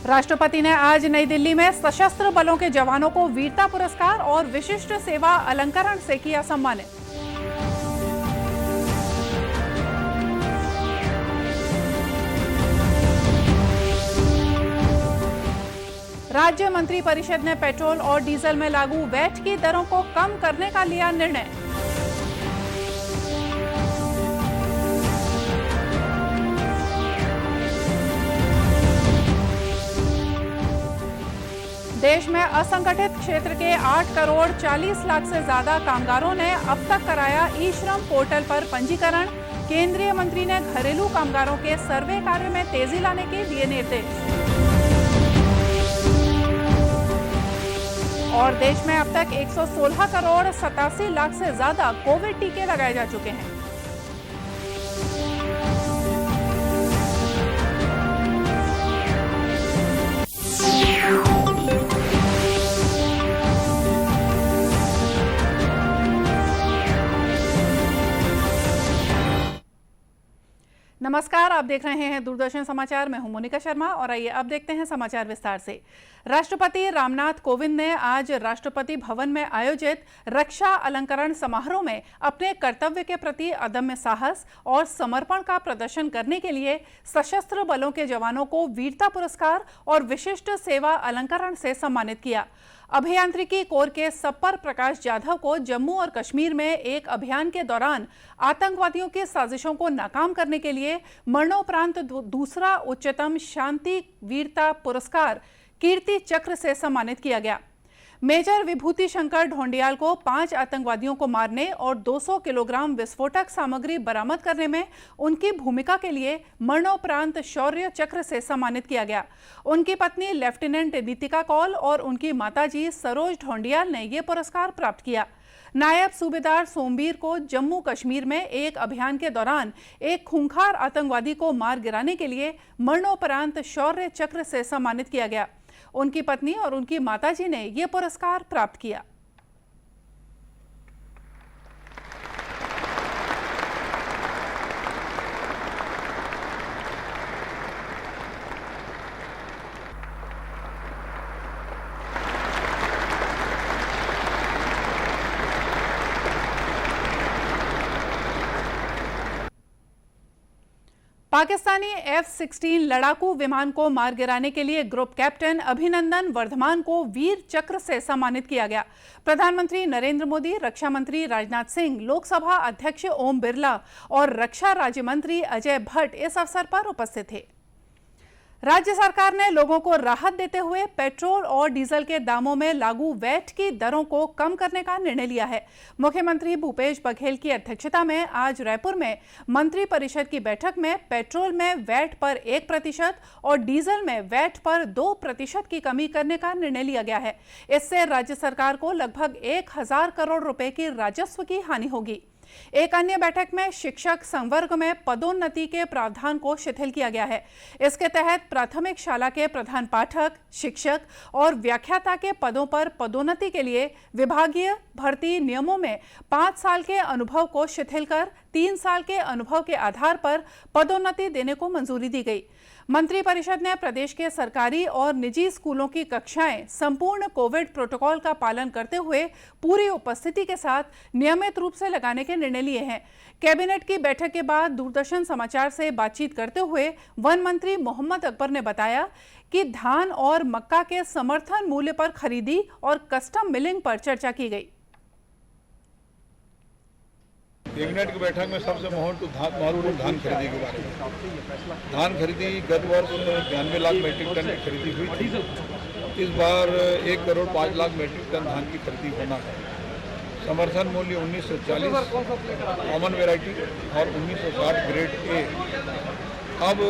राष्ट्रपति ने आज नई दिल्ली में सशस्त्र बलों के जवानों को वीरता पुरस्कार और विशिष्ट सेवा अलंकरण से किया सम्मानित। राज्य मंत्री परिषद ने पेट्रोल और डीजल में लागू वैट की दरों को कम करने का लिया निर्णय। देश में असंगठित क्षेत्र के 8 करोड़ 40 लाख से ज्यादा कामगारों ने अब तक कराया ई श्रम पोर्टल पर पंजीकरण। केंद्रीय मंत्री ने घरेलू कामगारों के सर्वे कार्य में तेजी लाने के दिए निर्देश। और देश में अब तक 116 करोड़ 87 लाख से ज्यादा कोविड टीके लगाए जा चुके हैं। नमस्कार, आप देख रहे हैं दूरदर्शन समाचार। मैं हूं मोनिका शर्मा और आइए अब देखते हैं समाचार विस्तार से। राष्ट्रपति रामनाथ कोविंद ने आज राष्ट्रपति भवन में आयोजित रक्षा अलंकरण समारोह में अपने कर्तव्य के प्रति अदम्य साहस और समर्पण का प्रदर्शन करने के लिए सशस्त्र बलों के जवानों को वीरता पुरस्कार और विशिष्ट सेवा अलंकरण से सम्मानित किया। अभियांत्रिकी कोर के सप्पर प्रकाश जाधव को जम्मू और कश्मीर में एक अभियान के दौरान आतंकवादियों की साजिशों को नाकाम करने के लिए मरणोपरांत दूसरा उच्चतम शांति वीरता पुरस्कार कीर्ति चक्र से सम्मानित किया गया। मेजर विभूति शंकर ढोंडियाल को 5 आतंकवादियों को मारने और 200 किलोग्राम विस्फोटक सामग्री बरामद करने में उनकी भूमिका के लिए मरणोपरांत शौर्य चक्र से सम्मानित किया गया। उनकी पत्नी लेफ्टिनेंट नीतिका कौल और उनकी माताजी सरोज ढोंडियाल ने यह पुरस्कार प्राप्त किया। नायब सूबेदार सोमबीर को जम्मू कश्मीर में एक अभियान के दौरान एक खूंखार आतंकवादी को मार गिराने के लिए मरणोपरांत शौर्य चक्र से सम्मानित किया गया। उनकी पत्नी और उनकी माताजी ने यह पुरस्कार प्राप्त किया। पाकिस्तानी F-16 लड़ाकू विमान को मार गिराने के लिए ग्रुप कैप्टन अभिनंदन वर्धमान को वीर चक्र से सम्मानित किया गया। प्रधानमंत्री नरेंद्र मोदी, रक्षा मंत्री राजनाथ सिंह, लोकसभा अध्यक्ष ओम बिरला और रक्षा राज्य मंत्री अजय भट्ट इस अवसर पर उपस्थित थे। राज्य सरकार ने लोगों को राहत देते हुए पेट्रोल और डीजल के दामों में लागू वैट की दरों को कम करने का निर्णय लिया है। मुख्यमंत्री भूपेश बघेल की अध्यक्षता में आज रायपुर में मंत्री परिषद की बैठक में पेट्रोल में वैट पर 1% और डीजल में वैट पर 2% की कमी करने का निर्णय लिया गया है। इससे राज्य सरकार को लगभग 1000 करोड़ रुपए की राजस्व की हानि होगी। एक अन्य बैठक में शिक्षक संवर्ग में पदोन्नति के प्रावधान को शिथिल किया गया है। इसके तहत प्राथमिक शाला के प्रधान पाठक, शिक्षक और व्याख्याता के पदों पर पदोन्नति के लिए विभागीय भर्ती नियमों में 5 साल के अनुभव को शिथिल कर 3 साल के अनुभव के आधार पर पदोन्नति देने को मंजूरी दी गई। मंत्री परिषद ने प्रदेश के सरकारी और निजी स्कूलों की कक्षाएं संपूर्ण कोविड प्रोटोकॉल का पालन करते हुए पूरी उपस्थिति के साथ नियमित रूप से लगाने के निर्णय लिए हैं। कैबिनेट की बैठक के बाद दूरदर्शन समाचार से बातचीत करते हुए वन मंत्री मोहम्मद अकबर ने बताया कि धान और मक्का के समर्थन मूल्य पर खरीदी और कस्टम मिलिंग पर चर्चा की गई। कैबिनेट की बैठक में सबसे महत्वपूर्ण धान खरीदी के बारे में। धान खरीदी गत वर्ष 92 लाख मीट्रिक टन की खरीदी हुई थी। इस बार 1 करोड़ 5 लाख मीट्रिक टन धान की खरीदी होना है। समर्थन मूल्य 1940 कॉमन वैरायटी और 1960 ग्रेड ए। अब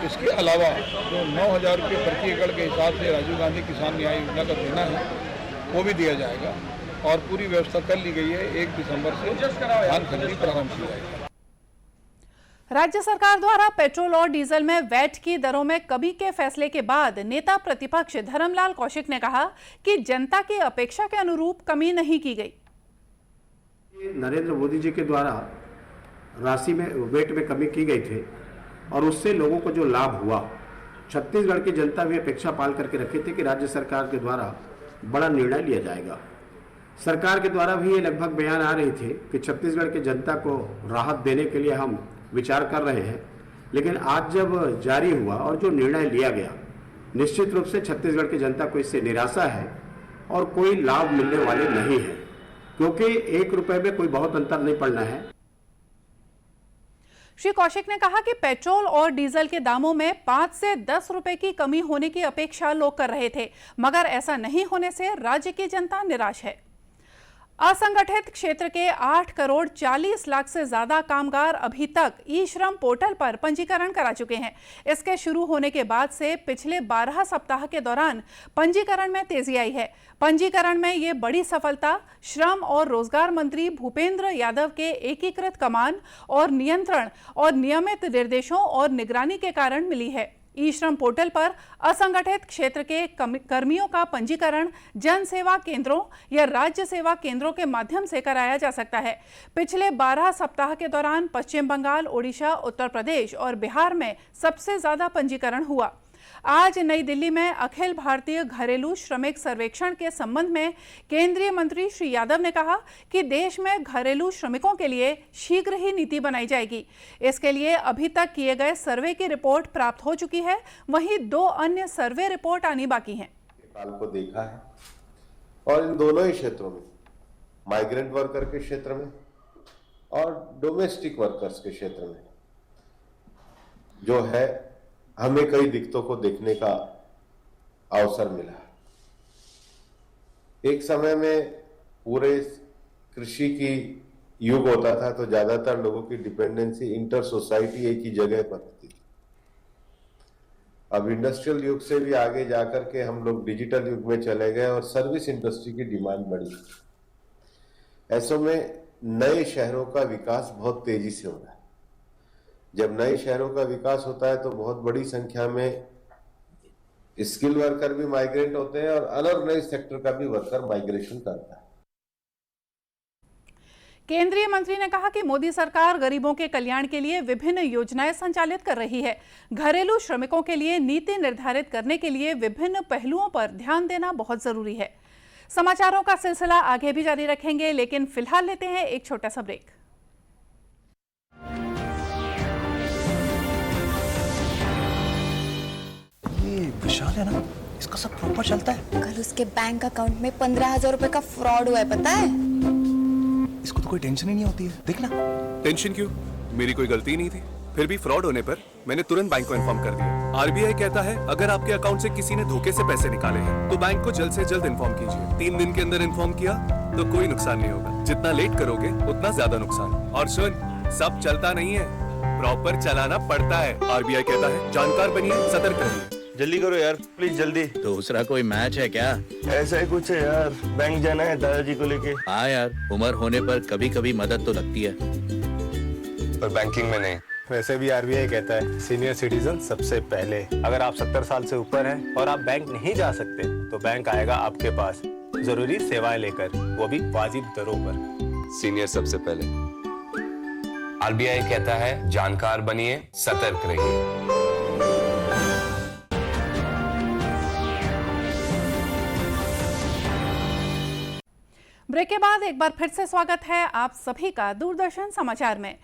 इसके अलावा जो 9000 रुपये प्रति एकड़ के हिसाब से राजीव गांधी किसान न्याय योजना का देना है वो भी दिया जाएगा और पूरी व्यवस्था कर ली गई है। 1 दिसंबर से धान खरीदी प्रारंभ की जाएगी। राज्य सरकार द्वारा पेट्रोल और डीजल में वैट की दरों में कमी के फैसले के बाद नेता प्रतिपक्ष धर्मलाल कौशिक ने कहा कि जनता की अपेक्षा के अनुरूप कमी नहीं की गई। नरेंद्र मोदी जी के द्वारा राशि में वेट में कमी की गई थी और उससे लोगों को जो लाभ हुआ छत्तीसगढ़ की जनता भी अपेक्षा पाल करके रखे थे कि राज्य सरकार के द्वारा बड़ा निर्णय लिया जाएगा। सरकार के द्वारा भी ये लगभग बयान आ रहे थे कि छत्तीसगढ़ की जनता को राहत देने के लिए हम विचार कर रहे हैं, लेकिन आज जब जारी हुआ और जो निर्णय लिया गया, निश्चित रूप से छत्तीसगढ़ की जनता को इससे निराशा है और कोई लाभ मिलने वाले नहीं है, क्योंकि 1 रुपए में कोई बहुत अंतर नहीं पड़ना है। श्री कौशिक ने कहा कि पेट्रोल और डीजल के दामों में 5 से 10 रुपए की कमी होने की अपेक्षा लोग कर रहे थे, मगर ऐसा नहीं होने से राज्य की जनता निराश है। असंगठित क्षेत्र के 8 करोड़ 40 लाख से ज्यादा कामगार अभी तक ई श्रम पोर्टल पर पंजीकरण करा चुके हैं। इसके शुरू होने के बाद से पिछले 12 सप्ताह के दौरान पंजीकरण में तेजी आई है। पंजीकरण में ये बड़ी सफलता श्रम और रोजगार मंत्री भूपेंद्र यादव के एकीकृत कमान और नियंत्रण और नियमित निर्देशों और निगरानी के कारण मिली है। ई श्रम पोर्टल पर असंगठित क्षेत्र के कर्मियों का पंजीकरण जन सेवा केंद्रों या राज्य सेवा केंद्रों के माध्यम से कराया जा सकता है। पिछले 12 सप्ताह के दौरान पश्चिम बंगाल, ओडिशा, उत्तर प्रदेश और बिहार में सबसे ज्यादा पंजीकरण हुआ। आज नई दिल्ली में अखिल भारतीय घरेलू श्रमिक सर्वेक्षण के संबंध में केंद्रीय मंत्री श्री यादव ने कहा कि देश में घरेलू श्रमिकों के लिए शीघ्र ही नीति बनाई जाएगी। इसके लिए अभी तक किए गए सर्वे की रिपोर्ट प्राप्त हो चुकी है, वहीं 2 अन्य सर्वे रिपोर्ट आनी बाकी हैं। काल को देखा है और इन दोनों ही क्षेत्रों में, माइग्रेंट वर्कर के क्षेत्र में और डोमेस्टिक वर्कर्स के क्षेत्र में जो है, हमें कई दिक्कतों को देखने का अवसर मिला। एक समय में पूरे कृषि की युग होता था तो ज्यादातर लोगों की डिपेंडेंसी इंटर सोसाइटी एक ही जगह पर होती थी। अब इंडस्ट्रियल युग से भी आगे जाकर के हम लोग डिजिटल युग में चले गए और सर्विस इंडस्ट्री की डिमांड बढ़ी। ऐसे में नए शहरों का विकास बहुत तेजी से हो रहा है। जब नए शहरों का विकास होता है तो बहुत बड़ी संख्या में स्किल वर्कर भी माइग्रेट होते हैं और अलग नए सेक्टर का भी वर्कर माइग्रेशन करता है। केंद्रीय मंत्री ने कहा कि मोदी सरकार गरीबों के कल्याण के लिए विभिन्न योजनाएं संचालित कर रही है। घरेलू श्रमिकों के लिए नीति निर्धारित करने के लिए विभिन्न पहलुओं पर ध्यान देना बहुत जरूरी है। समाचारों का सिलसिला आगे भी जारी रखेंगे, लेकिन फिलहाल लेते हैं एक छोटा सा ब्रेक। विशाल है ना, इसका सब प्रॉपर चलता है। कल उसके बैंक अकाउंट में 15,000 रुपए का फ्रॉड हुआ है, पता है? इसको तो कोई टेंशन ही नहीं होती है, देखना। टेंशन क्यों? मेरी कोई गलती नहीं थी। फिर भी फ्रॉड होने पर मैंने तुरंत बैंक को इन्फॉर्म कर दिया। आरबीआई कहता है अगर आपके अकाउंट से किसी ने धोखे से पैसे निकाले हैं तो बैंक को जल्द से जल्द इन्फॉर्म कीजिए। 3 दिन के अंदर इन्फॉर्म किया तो कोई नुकसान नहीं होगा। जितना लेट करोगे उतना ज्यादा नुकसान। और सुन, सब चलता नहीं है, प्रॉपर चलाना पड़ता है। आरबीआई कहता है जानकार बनिए, सतर्क रहिए। जल्दी करो यार, प्लीज जल्दी। दूसरा कोई मैच है क्या? ऐसा ही कुछ है यार, बैंक जाना है दादाजी को लेके। हाँ यार, उम्र होने पर कभी कभी मदद तो लगती है, पर बैंकिंग में नहीं। वैसे भी आरबीआई कहता है सीनियर सिटीजन सबसे पहले। अगर आप 70 साल से ऊपर हैं और आप बैंक नहीं जा सकते तो बैंक आएगा आपके पास जरूरी सेवाएं लेकर, वो भी वाजिब दरों पर। सीनियर सबसे पहले। आरबीआई कहता है जानकार बनिए, सतर्क रहिए। ब्रेक के बाद एक बार फिर से स्वागत है आप सभी का दूरदर्शन समाचार में।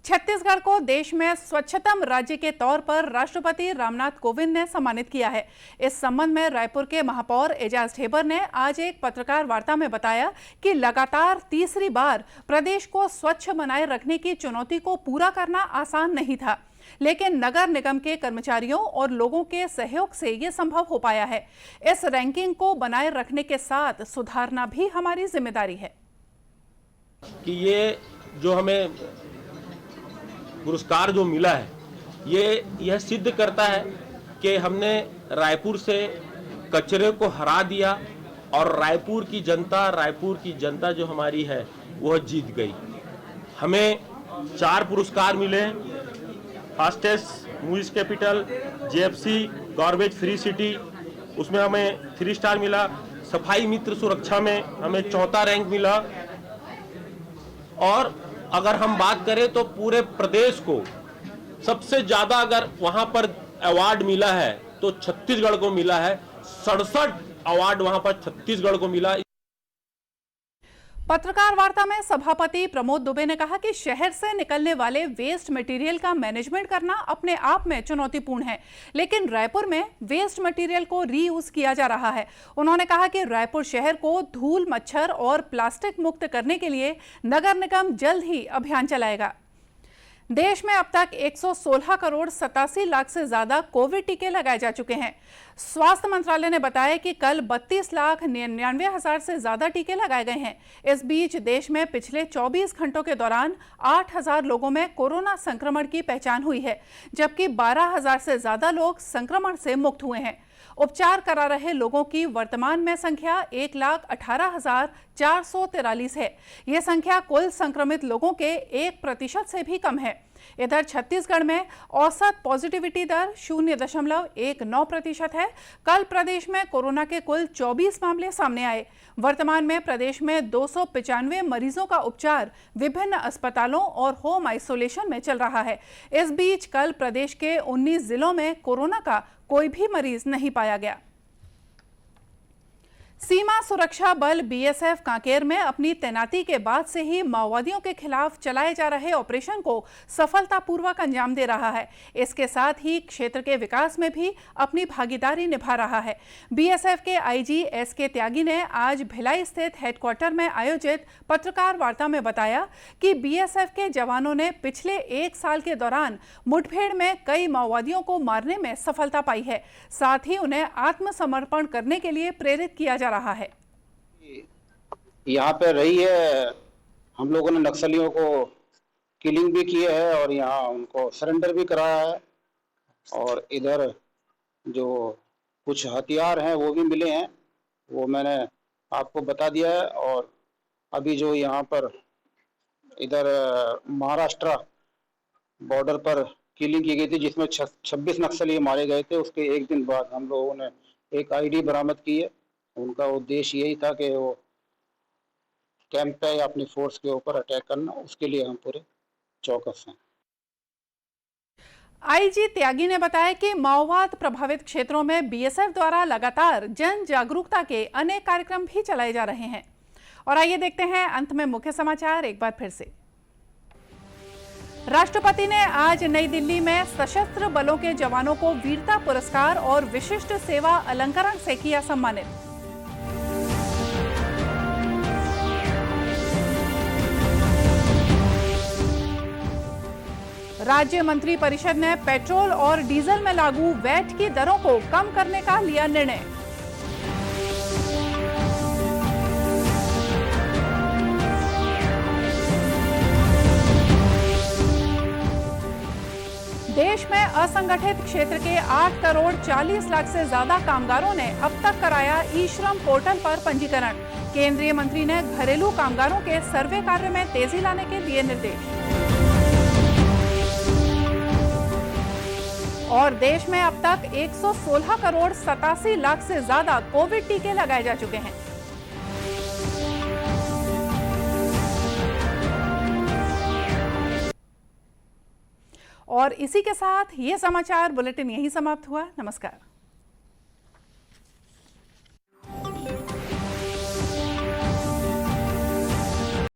छत्तीसगढ़ को देश में स्वच्छतम राज्य के तौर पर राष्ट्रपति रामनाथ कोविंद ने सम्मानित किया है। इस संबंध में रायपुर के महापौर एजाज ढेबर ने आज एक पत्रकार वार्ता में बताया कि लगातार तीसरी बार प्रदेश को स्वच्छ बनाए रखने की चुनौती को पूरा करना आसान नहीं था, लेकिन नगर निगम के कर्मचारियों और लोगों के सहयोग से ये संभव हो पाया है। इस रैंकिंग को बनाए रखने के साथ सुधारना भी हमारी जिम्मेदारी है। कि ये जो हमें पुरस्कार जो मिला है, ये यह सिद्ध करता है कि हमने रायपुर से कचरे को हरा दिया और रायपुर की जनता जो हमारी है वह जीत गई। हमें 4 पुरस्कार मिले, fastest movies capital, JFC garbage free city, उसमें हमें 3 स्टार मिला। सफाई मित्र सुरक्षा में हमें 4था रैंक मिला। और अगर हम बात करें तो पूरे प्रदेश को सबसे ज्यादा अगर वहां पर अवार्ड मिला है तो छत्तीसगढ़ को मिला है। 67 अवार्ड वहां पर छत्तीसगढ़ को मिला। पत्रकार वार्ता में सभापति प्रमोद दुबे ने कहा कि शहर से निकलने वाले वेस्ट मटेरियल का मैनेजमेंट करना अपने आप में चुनौतीपूर्ण है, लेकिन रायपुर में वेस्ट मटेरियल को रीयूज किया जा रहा है। उन्होंने कहा कि रायपुर शहर को धूल, मच्छर और प्लास्टिक मुक्त करने के लिए नगर निगम जल्द ही अभियान चलाएगा। देश में अब तक 116 करोड़ 87 लाख से ज्यादा कोविड टीके लगाए जा चुके हैं। स्वास्थ्य मंत्रालय ने बताया कि कल 32,99,000 से ज्यादा टीके लगाए गए हैं। इस बीच देश में पिछले 24 घंटों के दौरान 8,000 लोगों में कोरोना संक्रमण की पहचान हुई है, जबकि 12,000 से ज्यादा लोग संक्रमण से मुक्त हुए हैं। उपचार करा रहे लोगों की वर्तमान में संख्या 1,18,443 है। यह संख्या कुल संक्रमित लोगों के 1% से भी कम है। इधर छत्तीसगढ़ में औसत पॉजिटिविटी दर 0.19% है। कल प्रदेश में कोरोना के कुल 24 मामले सामने आए। वर्तमान में प्रदेश में 295 मरीजों का उपचार विभिन्न अस्पतालों और होम आइसोलेशन में चल रहा है। इस बीच कल प्रदेश के 19 जिलों में कोरोना का कोई भी मरीज नहीं पाया गया। सीमा सुरक्षा बल बीएसएफ कांकेर में अपनी तैनाती के बाद से ही माओवादियों के खिलाफ चलाए जा रहे ऑपरेशन को सफलतापूर्वक अंजाम दे रहा है। इसके साथ ही क्षेत्र के विकास में भी अपनी भागीदारी निभा रहा है। बीएसएफ के आईजी एसके त्यागी ने आज भिलाई स्थित हेडक्वार्टर में आयोजित पत्रकार वार्ता में बताया कि बीएसएफ के जवानों ने पिछले 1 साल के दौरान मुठभेड़ में कई माओवादियों को मारने में सफलता पाई है। साथ ही उन्हें आत्मसमर्पण करने के लिए प्रेरित किया जा रहा है। यहाँ पे रही है, हम लोगों ने नक्सलियों को किलिंग भी की है और यहाँ उनको सरेंडर भी कराया है, और इधर जो कुछ हथियार हैं वो भी मिले हैं, वो मैंने आपको बता दिया है। और अभी जो यहाँ पर इधर महाराष्ट्र बॉर्डर पर किलिंग की गई थी जिसमें 26 नक्सली मारे गए थे, उसके एक दिन बाद हम लोगों ने एक आईडी बरामद की है। उनका उद्देश्य यही था कि वो कैंप पे या अपनी फोर्स के ऊपर अटैक करना, उसके लिए हम पूरे चौकस हैं। आईजी त्यागी ने बताया कि माओवाद प्रभावित क्षेत्रों में बीएसएफ द्वारा लगातार जन जागरूकता के अनेक कार्यक्रम भी चलाए जा रहे हैं। और आइए देखते हैं अंत में मुख्य समाचार एक बार फिर से। राष्ट्रपति ने आज नई दिल्ली में सशस्त्र बलों के जवानों को वीरता पुरस्कार और विशिष्ट सेवा अलंकरण से किया सम्मानित। राज्य मंत्री परिषद ने पेट्रोल और डीजल में लागू वैट की दरों को कम करने का लिया निर्णय। देश में असंगठित क्षेत्र के 8 करोड़ 40 लाख से ज्यादा कामगारों ने अब तक कराया ई-श्रम पोर्टल पर पंजीकरण। केंद्रीय मंत्री ने घरेलू कामगारों के सर्वे कार्य में तेजी लाने के दिए निर्देश। और देश में अब तक 116 करोड़ 87 लाख से ज्यादा कोविड टीके लगाए जा चुके हैं। और इसी के साथ ये समाचार बुलेटिन यहीं समाप्त हुआ। नमस्कार।